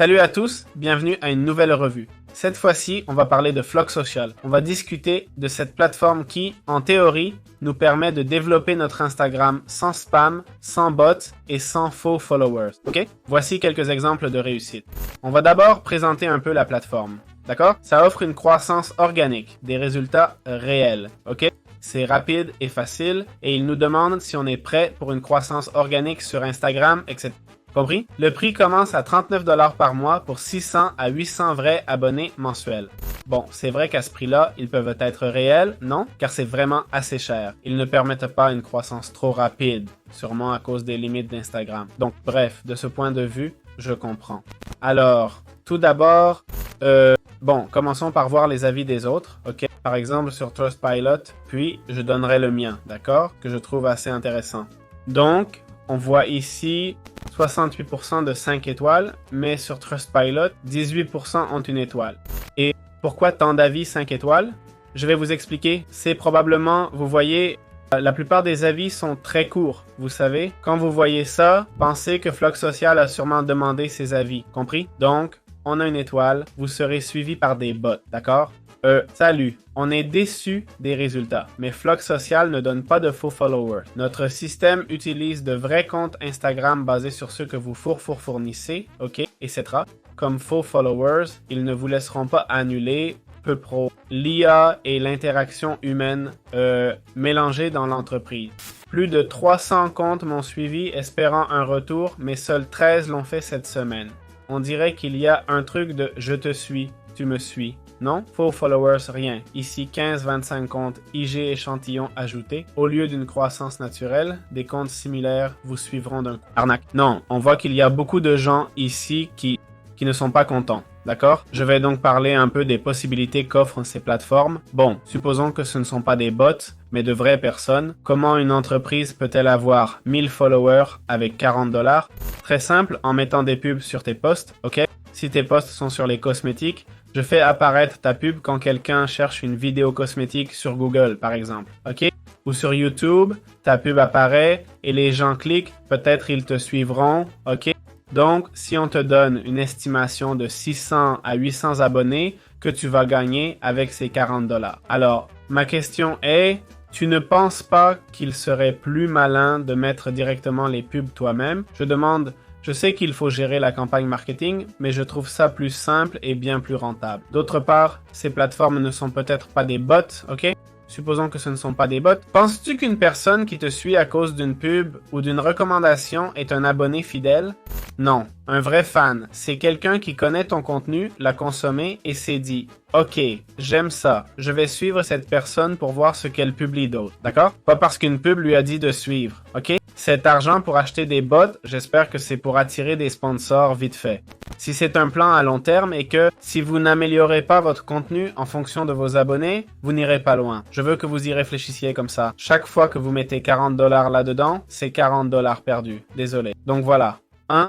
Salut à tous, bienvenue à une nouvelle revue. Cette fois-ci, on va parler de Flock Social. On va discuter de cette plateforme qui, en théorie, nous permet de développer notre Instagram sans spam, sans bots et sans faux followers. Ok? Voici quelques exemples de réussite. On va d'abord présenter un peu la plateforme. D'accord? Ça offre une croissance organique, des résultats réels. Ok? C'est rapide et facile et il nous demande si on est prêt pour une croissance organique sur Instagram, etc. Compris? Le prix commence à 39 $ par mois pour 600 à 800 vrais abonnés mensuels. Bon, c'est vrai qu'à ce prix-là, ils peuvent être réels, non? Car c'est vraiment assez cher. Ils ne permettent pas une croissance trop rapide, sûrement à cause des limites d'Instagram. Donc bref, de ce point de vue, je comprends. Alors, tout d'abord, commençons par voir les avis des autres, ok? Par exemple sur Trustpilot, puis je donnerai le mien, d'accord? Que je trouve assez intéressant. Donc, on voit ici 68% de 5 étoiles, mais sur Trustpilot, 18% ont une étoile. Et pourquoi tant d'avis 5 étoiles? Je vais vous expliquer. C'est probablement, vous voyez, la plupart des avis sont très courts, vous savez. Quand vous voyez ça, pensez que Flock Social a sûrement demandé ses avis, compris? Donc, on a une étoile, vous serez suivi par des bots, d'accord? Salut, on est déçu des résultats, mais Flock Social ne donne pas de faux followers. Notre système utilise de vrais comptes Instagram basés sur ceux que vous fournissez, ok, etc. Comme faux followers, ils ne vous laisseront pas annuler, peu pro. L'IA et l'interaction humaine mélangées dans l'entreprise. Plus de 300 comptes m'ont suivi espérant un retour, mais seuls 13 l'ont fait cette semaine. On dirait qu'il y a un truc de « je te suis, tu me suis ». Non, faux followers, rien. Ici, 15-25 comptes IG échantillon ajoutés. Au lieu d'une croissance naturelle, des comptes similaires vous suivront d'un coup. Arnaque. Non, on voit qu'il y a beaucoup de gens ici qui ne sont pas contents. D'accord? Je vais donc parler un peu des possibilités qu'offrent ces plateformes. Bon, supposons que ce ne sont pas des bots, mais de vraies personnes. Comment une entreprise peut-elle avoir 1000 followers avec 40 $? Très simple, en mettant des pubs sur tes posts, ok? Si tes posts sont sur les cosmétiques, je fais apparaître ta pub quand quelqu'un cherche une vidéo cosmétique sur Google, par exemple, ok? Ou sur YouTube, ta pub apparaît et les gens cliquent, peut-être ils te suivront, ok? Donc, si on te donne une estimation de 600 à 800 abonnés, que tu vas gagner avec ces 40 $. Alors, ma question est, tu ne penses pas qu'il serait plus malin de mettre directement les pubs toi-même? Je sais qu'il faut gérer la campagne marketing, mais je trouve ça plus simple et bien plus rentable. D'autre part, ces plateformes ne sont peut-être pas des bots, ok? Supposons que ce ne sont pas des bots. Penses-tu qu'une personne qui te suit à cause d'une pub ou d'une recommandation est un abonné fidèle? Non, un vrai fan, c'est quelqu'un qui connaît ton contenu, l'a consommé et s'est dit « Ok, j'aime ça, je vais suivre cette personne pour voir ce qu'elle publie d'autre. » D'accord? Pas parce qu'une pub lui a dit de suivre, ok? Cet argent pour acheter des bots, j'espère que c'est pour attirer des sponsors vite fait. Si c'est un plan à long terme et que si vous n'améliorez pas votre contenu en fonction de vos abonnés, vous n'irez pas loin. Je veux que vous y réfléchissiez comme ça. Chaque fois que vous mettez 40 $ là-dedans, c'est 40 $ perdus. Désolé. Donc voilà.